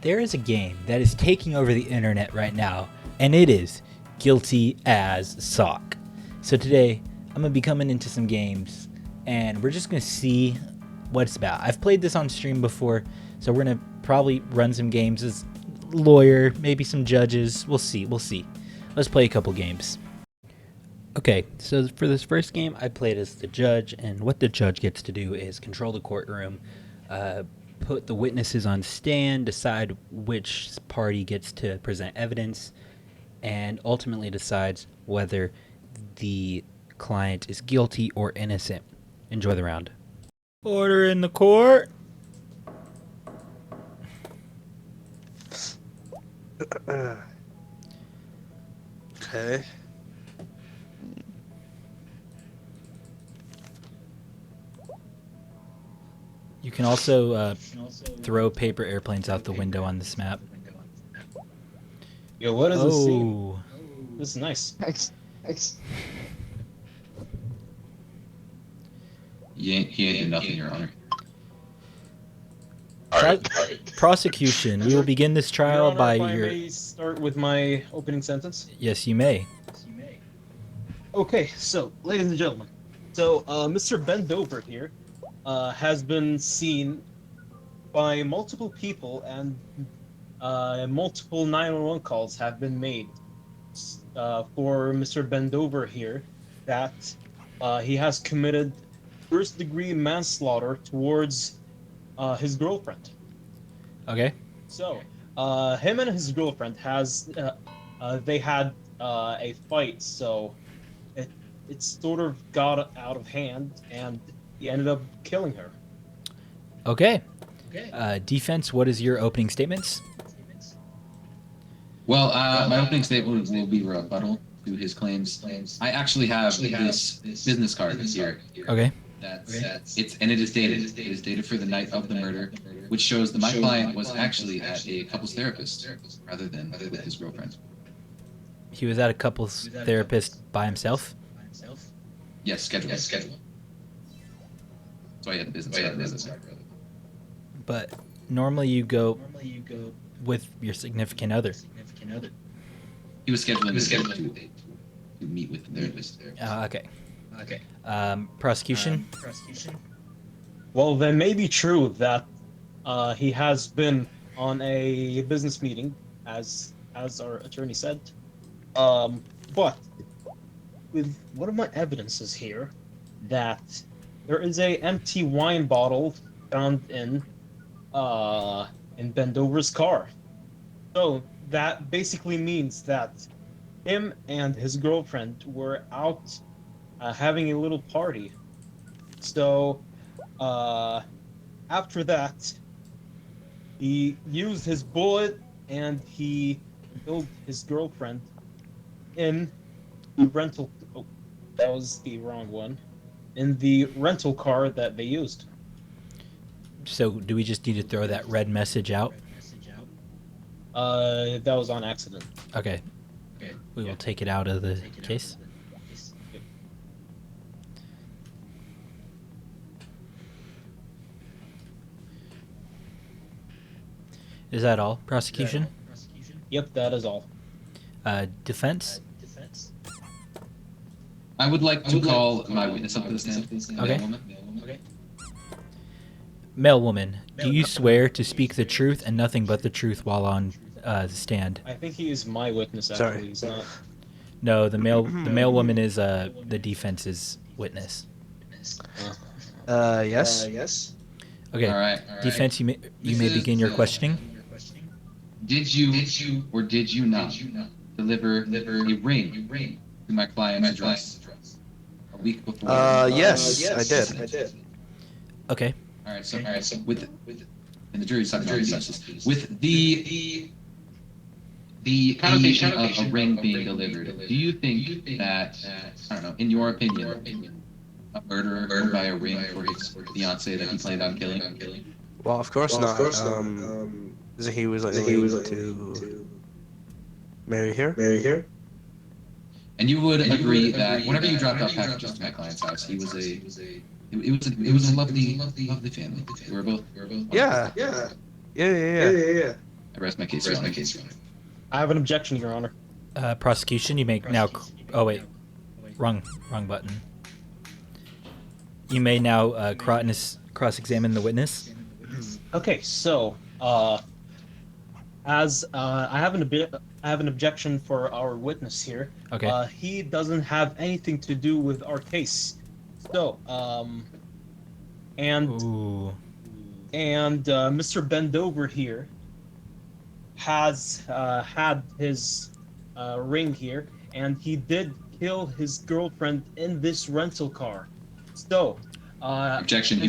There is a game that is taking over the internet right now, and it is Guilty as Sock. So today, I'm going to be coming into some games, and we're just going to see what it's about. I've played this on stream before, so we're going to probably run some games as lawyer, maybe some judges. We'll see. Let's play a couple games. Okay, so for this first game, I played as the judge, and what the judge gets to do is control the courtroom, put the witnesses on stand, decide which party gets to present evidence, and ultimately decides whether the client is guilty or innocent. Enjoy the round. Order in the court. Okay. You can also throw paper airplanes out the window on this map. Yo, what is this scene? Oh, This is nice. Thanks. He ain't did nothing, Your Honor. prosecution. We will begin this Your trial Honor, by if I your. may start with my opening sentence. Yes, you may. Okay, so, ladies and gentlemen, so Mr. Bendover here has been seen by multiple people, and multiple 911 calls have been made for Mr. Bendover here that he has committed first-degree manslaughter towards his girlfriend. Okay. So, him and his girlfriend they had a fight, so it sort of got out of hand, and he ended up killing her. Okay. Defense, what is your opening statements? Well, my opening statement will be rebuttal to his claims. I actually have this business card here. Okay. It is dated. It is dated for the night of the murder, which shows that my client was actually at a couples therapist rather than with his girlfriend. He was at a couples therapist by himself? Yes, schedule. So I had the business card. But normally you go with your significant other. He was scheduling to meet with the therapist. Okay. Prosecution? Well, that may be true that he has been on a business meeting, as our attorney said. But with one of my evidences here, that there is a empty wine bottle found in Bendover's car. So that basically means that him and his girlfriend were out having a little party. So after that, he used his bullet and he killed his girlfriend in the rental. Oh, that was the wrong one. In the rental car that they used. So do we just need to throw that red message out? That was on accident. Okay. We will take it out of the case. Is that all? Prosecution? Yep, that is all. Defense? I would like to call my witness up to the stand. Okay. Woman. Male woman, do you swear to speak the truth and nothing but the truth while on the stand? I think he is my witness, actually. Sorry. He's not. No, the male woman is the defense's witness. Yes. Okay. All right. Defense, you may begin your questioning. Did you or did you not deliver a ring to my client's address a week before? Yes, I did. Okay. All right. So with and the jury's talking about justice with the connotation of a ring being delivered. Do you think that I don't know, in your opinion, a murderer would buy a ring for his fiance that he planned on killing? Well, of course not. He was like to marry here. And you would agree that whenever you dropped off packages to my client's house, it was a lovely family. They were both Yeah. I rest my case, Your Honor. I have an objection, Your Honor. Prosecution, you may now. Oh wait, wrong button. You may now cross-examine the witness. Okay, so as I have an objection for our witness here. Okay. He doesn't have anything to do with our case. So and Ooh. Mr. Bendover here has had his ring here, and he did kill his girlfriend in this rental car. So, Objection,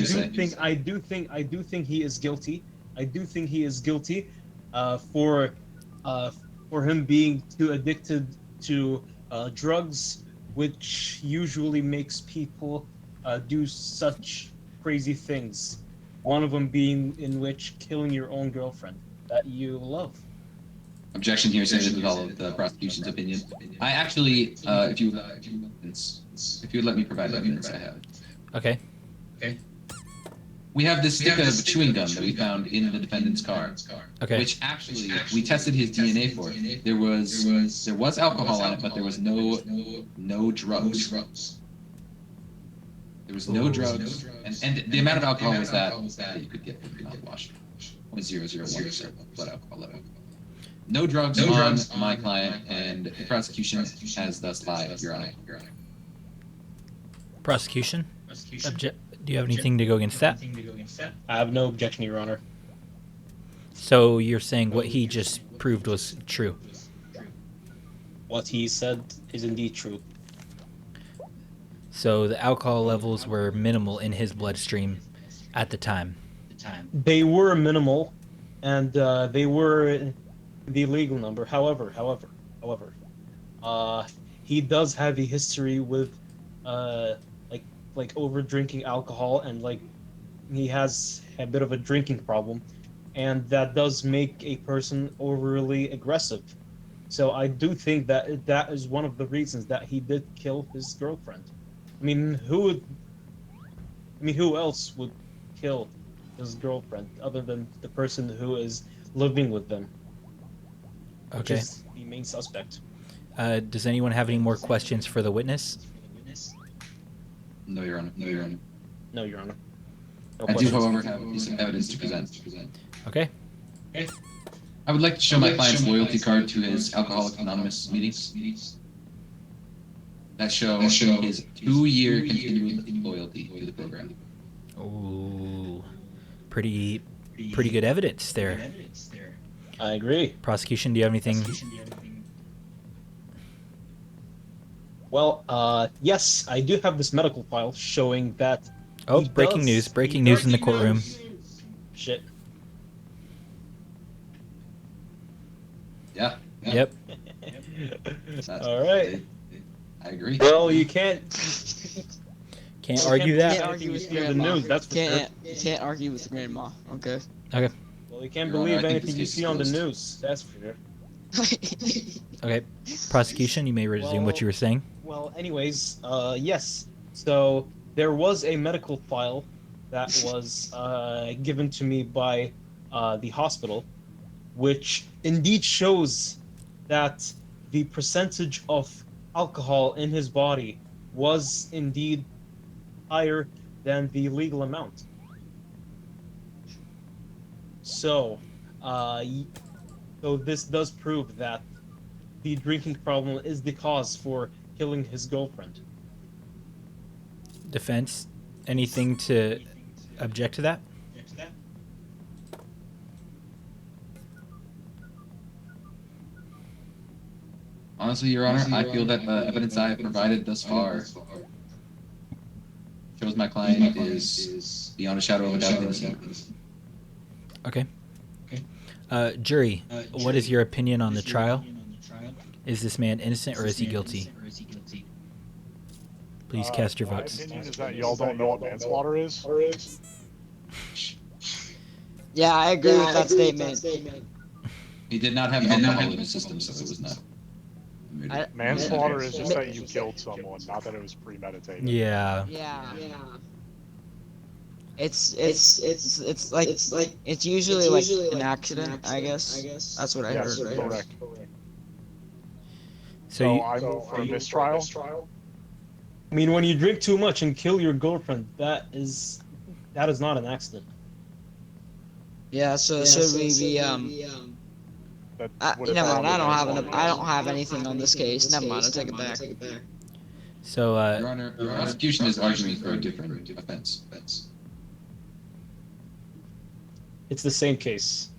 I do think he is guilty. I do think he is guilty for him being too addicted to drugs, which usually makes people do such crazy things. One of them being in which killing your own girlfriend that you love. Objection here, saying this is all of the prosecution's opinion. I actually, if you would let me provide evidence, I have. Okay. We have this stick of chewing gum that we found in the defendant's car. Okay. Which actually we tested his DNA for. There was alcohol on it, but there was no drugs. There was no drugs, and the amount of alcohol was that you could get from mouthwash. 0.001% blood alcohol level. No drugs on my client, and the prosecution has thus lied, Your Honor. Prosecution. Do you have anything to go against that? I have no objection, Your Honor. So you're saying what he just proved was true? What he said is indeed true. So the alcohol levels were minimal in his bloodstream at the time. They were minimal, and they were the legal number. However, he does have a history with like over drinking alcohol, and like he has a bit of a drinking problem, and that does make a person overly aggressive. So I do think that is one of the reasons that he did kill his girlfriend. I mean, who else would kill his girlfriend other than the person who is living with them? Which Okay. is the main suspect. Does anyone have any more questions for the witness? No, Your Honor. No, Your Honor. No I do, questions. however, have a piece of evidence to present. Okay. I would like to show my client's loyalty card to his Alcoholics Anonymous meetings. That show his 2-year continuous loyalty to the program. Ooh. Pretty good evidence there. I agree. Prosecution, do you have anything? Well, yes, I do have this medical file showing that. Oh, he breaking does- news. Breaking news in the courtroom. Shit. Yeah. Yep. All right. I agree. Well, you can't. Can't Well, argue can't that. argue with the grandma. news. That's for sure. Can't argue with grandma. Okay. Okay. Well, you can't Your Honor, believe I think anything this you case see is on the closed. news. That's for sure. Okay. Prosecution, you may resume what you were saying. Well, anyways, yes. So there was a medical file that was given to me by the hospital, which indeed shows that the percentage of alcohol in his body was indeed higher than the legal amount. So, so this does prove that the drinking problem is the cause for killing his girlfriend. Defense, anything to object to that? Honestly, Your Honor, I feel that the evidence I have provided thus far shows my client is beyond a shadow of a doubt innocent. Okay. Jury, what is your opinion on the trial? Is this man innocent or is he guilty? Please cast your votes. My opinion is that y'all don't know what manslaughter is. Yeah, I agree with that statement. He did not have alcohol in his system, so it was not. Manslaughter is just that you killed someone, not that it was premeditated. Yeah. Yeah. It's usually like an accident, I guess. That's what I Yes, heard. correct. So So you, I move for a mistrial. I mean, when you drink too much and kill your girlfriend, that is not an accident. Yeah. So should we be That would never mind. involve I don't manslaughter. have anything on this case. Never mind. I take it back. so Your Honor, the prosecution is arguing for a different offense. It's the same case.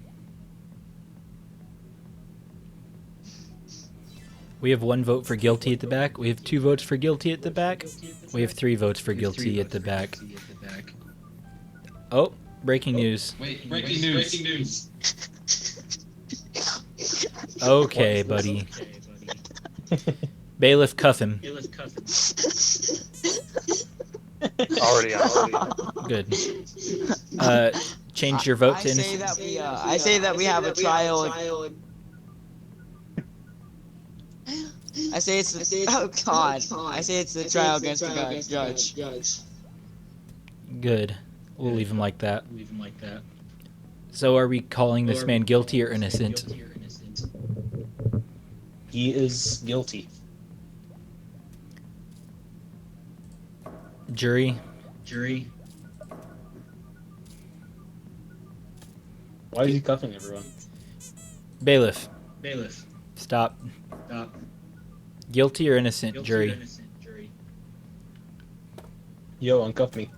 we have 1 vote for guilty at the back. We have 2 votes for guilty at the back. We have 3 votes for guilty at the back. Oh, breaking news. Wait, breaking news. Okay, buddy. Bailiff, cuff him. Already out. Good. Change your vote to innocent. I say that we have a trial. I say it's the trial against the judge. Good. We'll leave him like that. So are we calling this man guilty or innocent? He is guilty. Jury? Why is he cuffing everyone? Bailiff. Stop. Guilty or innocent, jury? Yo, uncuff me.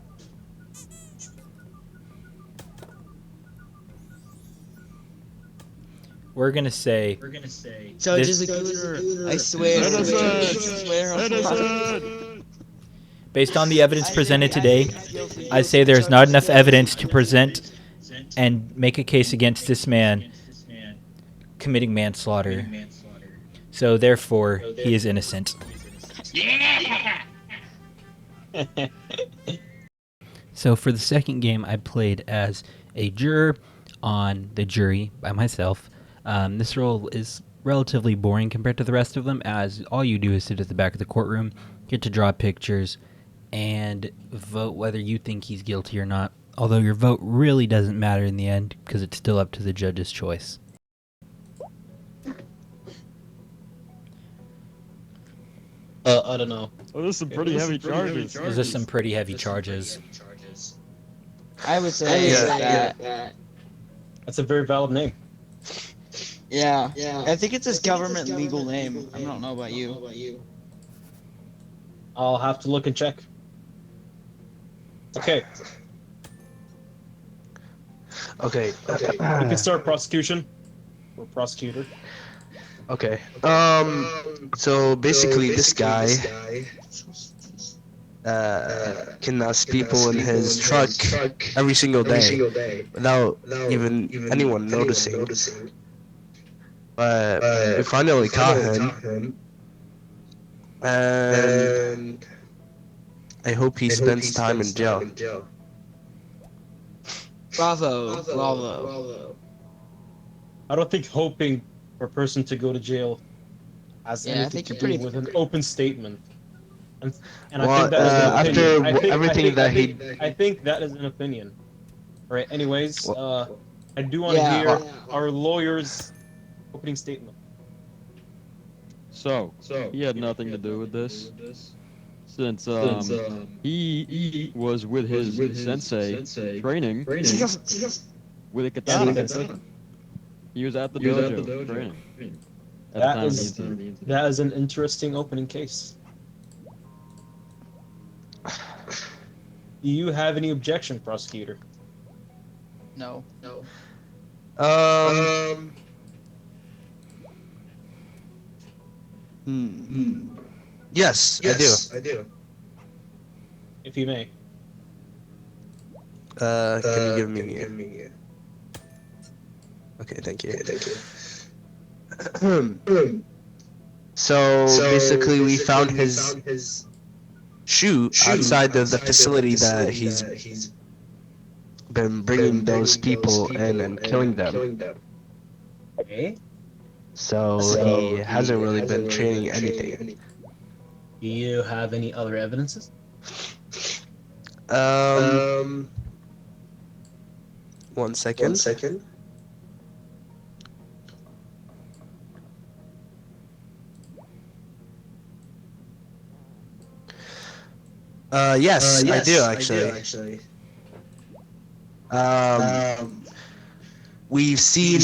We're gonna say Judge This- is a gooner. I swear. based on the evidence presented today, I say there is not enough evidence to present and make a case against this man committing manslaughter. So therefore, he is innocent. So for the second game, I played as a juror on the jury by myself. This role is relatively boring compared to the rest of them, as all you do is sit at the back of the courtroom, get to draw pictures, and vote whether you think he's guilty or not. Although your vote really doesn't matter in the end, because it's still up to the judge's choice. I don't know. Oh, those are some pretty heavy charges. Those are some pretty heavy charges. I would say that. That's a very valid name. Yeah. I think it's his government legal name. I don't know about you. I'll have to look and check. Okay, Okay. you can start prosecution. Or prosecutor. Okay. So basically, this guy kidnaps people in his truck every single day without even anyone noticing. But we finally caught him, and I hope he spends time in jail. Bravo. I don't think hoping for a person to go to jail has Yeah, I anything think to you're do pretty- with an open statement. And Well, I think that is an after opinion. I think- everything I think- that I think- he- I think that is an opinion. All right. Anyways, I do want to Yeah. hear our lawyer's opening statement. So he had nothing to do with this, since he was with his sensei training with a katana. He was at the dojo training. At the That time of the is incident. that is an interesting opening case. Do you have any objection, prosecutor? No. Yes, I do. If you may. Can you give me? Okay, thank you. So basically, we found his shoe outside of the facility that he's been bringing those people in and killing them. Okay. So he hasn't really been training anything. Do you have any other evidences? 1 second. 1 second. Yes, I do actually. We've seen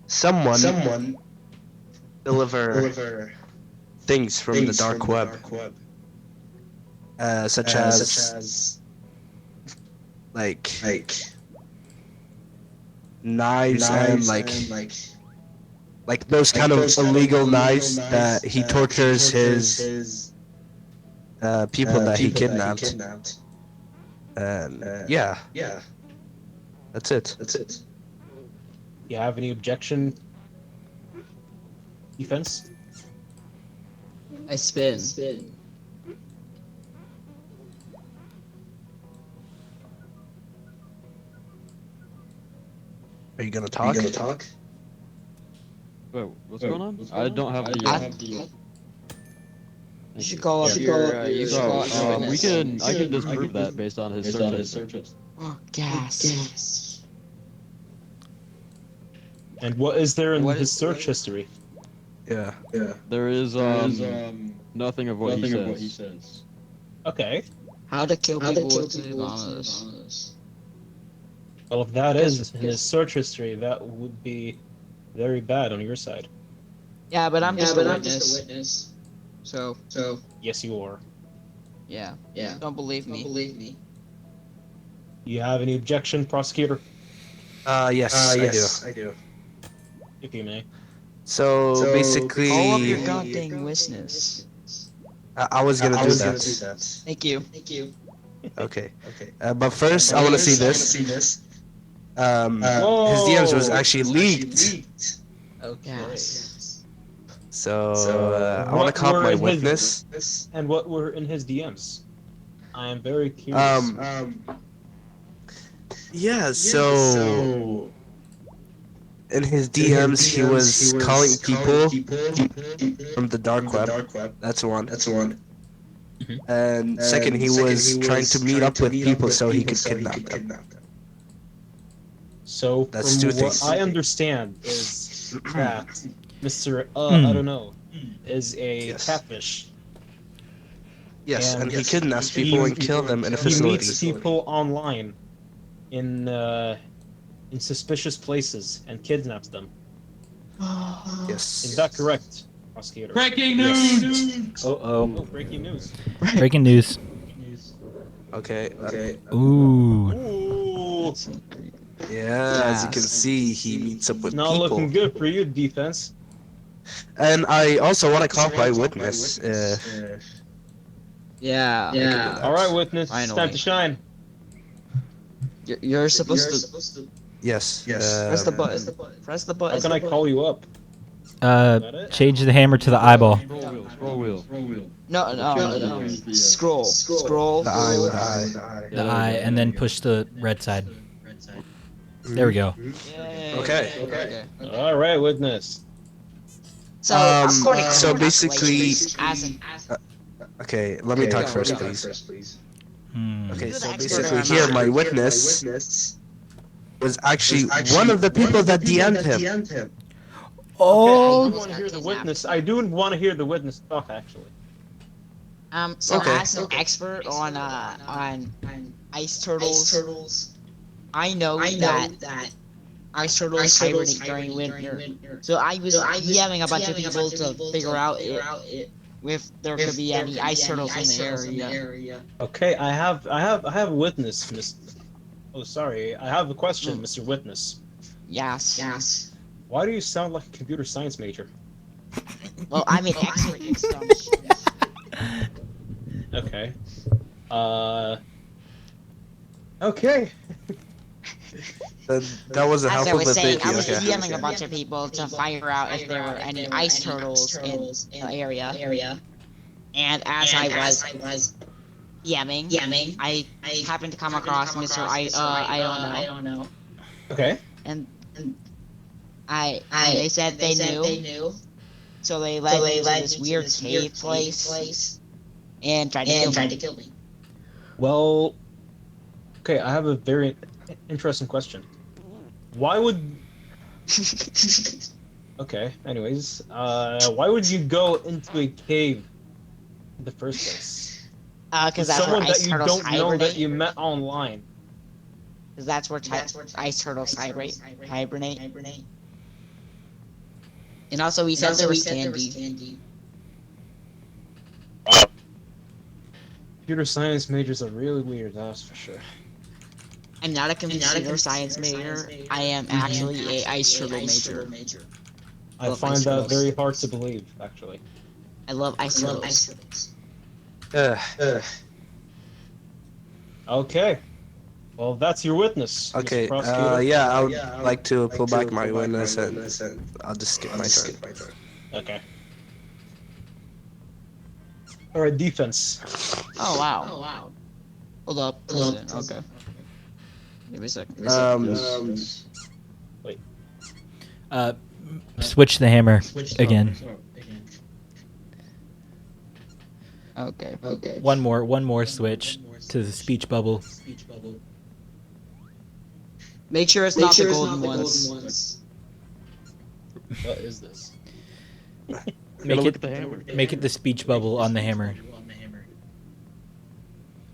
someone deliver things from the dark web, such as like knives and like those kind of illegal knives that he tortures his people that he kidnapped. And yeah, that's it. You have any objection? Defense? I spin. Are you gonna talk? Wait, what's going on? I don't have the. You should call up your. You should call up your We witness. I can disprove that based on his searches. Oh, gas. And what is there in his search history? Yeah. There is nothing of what he says. Okay. How to kill people with anonymous. Well, if that is in his search history, that would be very bad on your side. Yeah, but I'm just a witness. So. Yes, you are. Yeah. Don't believe me. You have any objection, prosecutor? Yes, I do. If you may. So basically, Call up your goddamn witness. I was gonna do that. Thank you. Okay. But first, I want to see this. His Whoa! DMs was actually leaked. Okay. So I want to What call up were my in his- witness. And what were in his DMs? I am very curious. Yeah. So in his DMs, he was calling people from the dark web. That's one. And second, he was trying to meet up with people so he could kidnap them. So, That's from two what things. I understand is that Mr. I don't know, is a Yes. catfish. Yes, and he Yes. kidnaps people and kills them in a He facility. meets people online in suspicious places and kidnaps them. Yes. Is that correct, prosecutor? Breaking news! Oh, breaking news. Breaking news. Okay. Ooh. Ooh, Yeah, as you can see, he meets up with not looking people. good for you, defense. And I also want to call my witness. Yeah. All right, witness, it's Finally. time to shine. You're supposed to Yes. press the button. Press the How button. can I call you up? That it? Change the hammer to the eyeball. Scroll wheel. No. Scroll. The eye with the eye. The eye, and then push the red side. There we go. Yay. Okay. All right, witness. So, according to so my basically- calculations, as an Okay, let me talk first, please. Hmm. Okay, You're the so expert basically on here, that. my witness was actually one of the people that DM'd him. Oh. I do want to hear the witness. I do want to hear the witness talk, actually. So Okay. as an expert on ice turtles, I know that ice turtles hibernate during winter. So I was DMing a bunch of people to figure out if there could be any ice turtles in the area. Okay, I have a witness, Miss. Oh, sorry. I have a question, Mr. Witness. Yes. Why do you sound like a computer science major? Well, I'm an expert in some Okay. Okay. That wasn't As I helpful, was but saying, I thank was you. Okay. DMing a bunch of people to figure out if there were any ice turtles in the area. And as I was DMing, I happened to come across Mr. I don't know. Okay. And they said they knew. So they led me to this weird cave place and tried to kill me. Well, okay. I have a very Interesting question. Why would? Okay. Anyways, why would you go into a cave in the first place? Because With that's where someone ice that you turtles don't know that hibernate. you met online. Because that's where ice turtles hibernate. And also, we said there was candy. Computer science majors are really weird, that's for sure. I'm not a computer science major. I am actually a ice turtle major. I love find ice that turtles. very hard to believe, actually. I love ice turtles. Okay. Well, that's your witness, Okay, Mr. Prosecutor. yeah, I would like to pull back my witness and I'll just skip my turn. Okay. Alright, defense. Oh wow. Hold up. Listen. Okay. Give me a second. Wait. Switch the hammer again. Okay. One more switch to the speech bubble. Make sure it's not the golden ones. What is this? Make look it at the hammer. Make it the speech bubble on the hammer.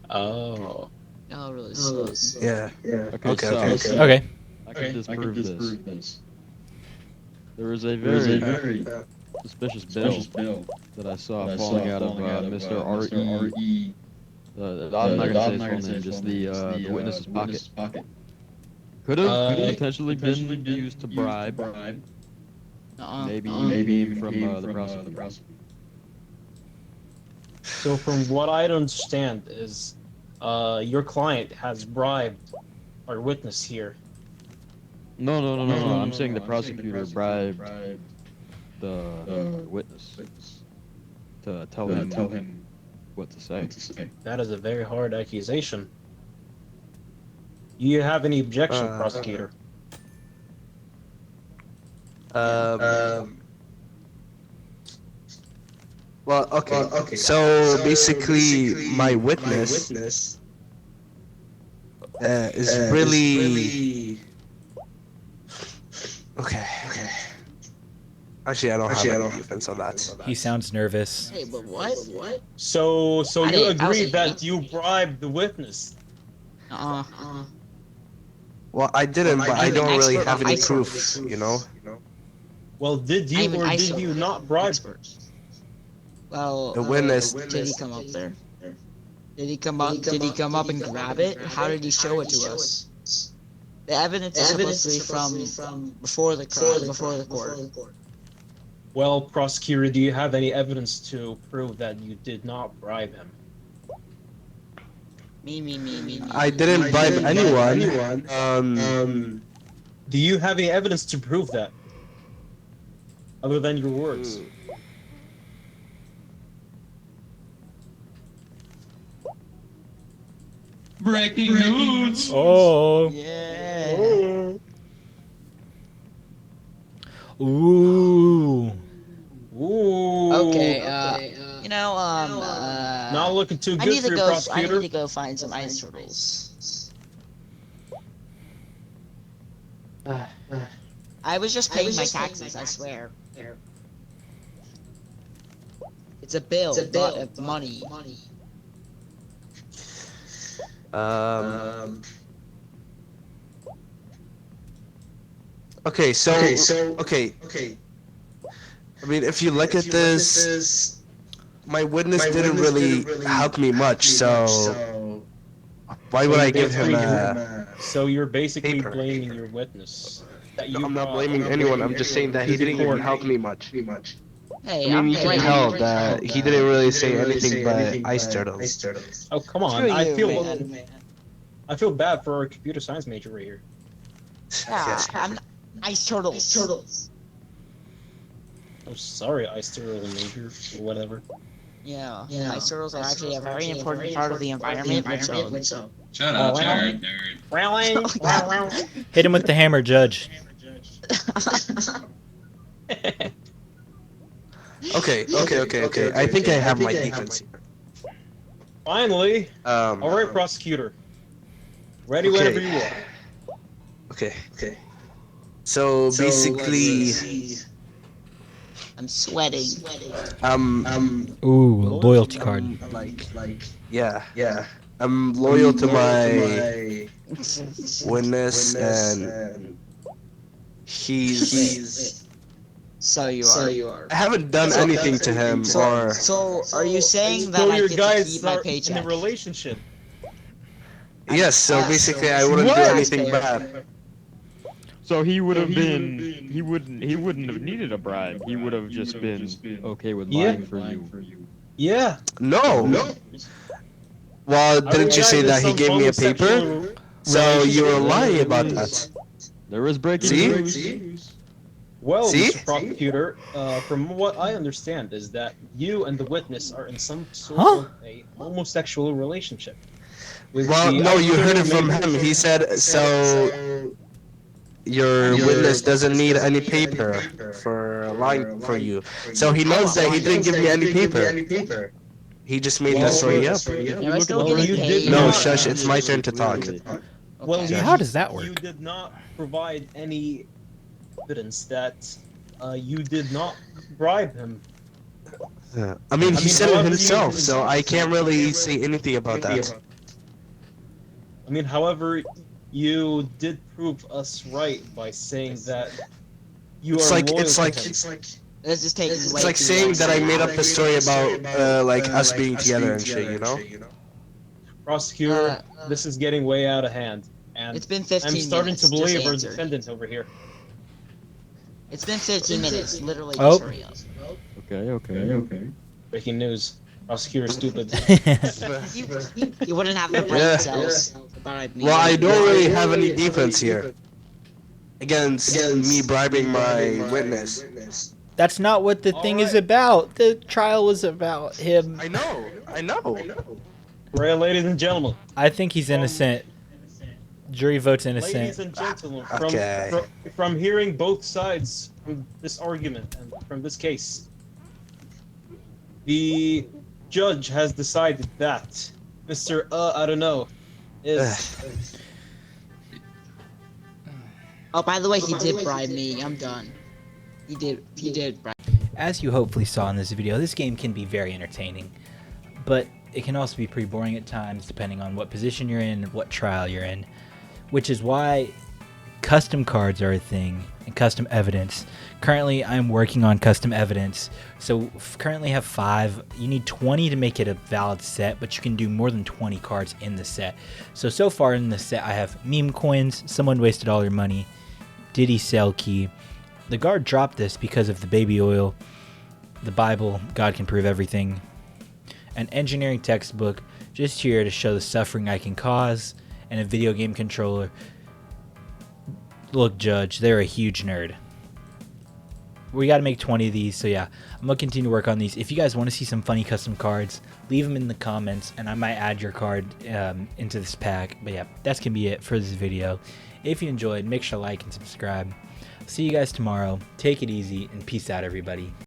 Oh. Oh, really? Slow. Yeah. Okay, Okay. so Okay. I can disprove this. There is a very suspicious bill that I saw falling out of Mr. R.E. I'm not gonna say his full name, just the witness's pocket. Could have potentially been used to bribe, maybe from the prosecutor. So from what I understand is, your client has bribed our witness here. No. I'm saying the prosecutor bribed the witness to tell him what to say. That is a very hard accusation. Do you have any objection, prosecutor? Well, okay. So basically, my witness is really okay. Actually, I don't have any defense on that. He sounds nervous. Hey, but what? So I you didn't- I was agree that eight. you bribed the witness? Well, I didn't, but I I'm an don't really expert have on any ice proof, turtles. you know? Well, did you I'm an or ice did you turtle not bribe? expert. Well, The witness. did he come up there? Did he come up? Did he come up and grab it? How did he show it to us? The evidence is supposed to be from before the crime, before the court. Well, prosecutor, do you have any evidence to prove that you did not bribe him? Me. I didn't bribe anyone. Do you have any evidence to prove that? Other than your words? Breaking news! Oh. Yeah. Ooh. Ooh. Okay. Not looking too I good need for to your go. I prosecutor. need to go find some ice turtles. I was just paying my taxes. I swear. It's a bill, not of money. Okay, okay. I mean, if you look at this, my witness didn't really help me much, so why would I give him a... So you're basically paper. blaming your witness. That you I'm not brought blaming anyone, I'm just saying that he to the didn't even court. help me much. Hey, I I'm mean, you can blaming tell you. that he didn't really say anything but ice turtles. Oh, come on. Screw I you, feel man. I feel bad for our computer science major right here. Yeah, I'm ice turtles. I'm sorry, Ice Turtle major, or whatever. Yeah, ice turtles are actually a very important part of the environment. Shut up, nerd. Really? Hit him with the hammer, Judge. Okay. I think I have my defense here. Finally! Alright, prosecutor. Ready Okay. whenever you are. Okay. So basically, I'm sweating. Ooh, a loyalty card. yeah. I'm loyal to my witness, and he's. So you are. I haven't done anything to him, or So are you saying that So I your get to guys keep my are in a paycheck? relationship. yes. So basically, I wouldn't do anything bad. So he would have been. He wouldn't have needed a bribe. He would have just been okay with Yeah. lying for you. Yeah. No. Well, didn't you say that he gave me a paper? So you were lying about that. There is breaking See? news. Well, See? Mr. Prosecutor, from what I understand is that you and the witness are in some sort Huh? of a homosexual relationship. With Well, the no, you heard it ice from turtle him. He said, so your witness doesn't need any paper for lying for you. So he knows that he didn't give me any paper. He just made that story up. Am I still Well, getting you paid? did No, not- shush, it's my turn to talk. Well, Okay. you, How does that work? You did not provide any evidence that you did not bribe him. I mean, he said it however, himself, so I can't really say anything about that. I mean, however, you did prove us right by saying that you It's are like loyal it's to like him. This is taking way it's like too saying long. that I made up a story about like us being together and shit, you know? Prosecutor, this is getting way out of hand, and It's been 15 I'm starting minutes. to believe Just our answer. defendant over here. It's been 15 minutes. Literally, Oh. just hurry up. Okay. Breaking news. Prosecutor stupid. You wouldn't have the brain Yeah. cells to bribe me. Well, I don't really have any defense here against me bribing my witness. That's not what the thing is about. The trial was about him. I know. Right, ladies and gentlemen. I think he's innocent. Jury votes Ladies innocent. and gentlemen, Okay. from hearing both sides from this argument and from this case, the judge has decided that Mr. I don't know is Oh, by the way, he did bribe me. I'm done. He did bribe. As you hopefully saw in this video, this game can be very entertaining, but it can also be pretty boring at times depending on what position you're in and what trial you're in, which is why custom cards are a thing and custom evidence. Currently, I'm working on custom evidence, so currently have 5. You need 20 to make it a valid set, but you can do more than 20 cards in the set. So far in the set, I have meme coins, someone wasted all your money, Diddy sell key. The guard dropped this because of the baby oil, the Bible, God can prove everything, an engineering textbook, just here to show the suffering I can cause, and a video game controller. Look, Judge, they're a huge nerd. We got to make 20 of these, so yeah, I'm going to continue to work on these. If you guys want to see some funny custom cards, leave them in the comments, and I might add your card into this pack. But yeah, that's going to be it for this video. If you enjoyed, make sure to like and subscribe. See you guys tomorrow. Take it easy, and peace out, everybody.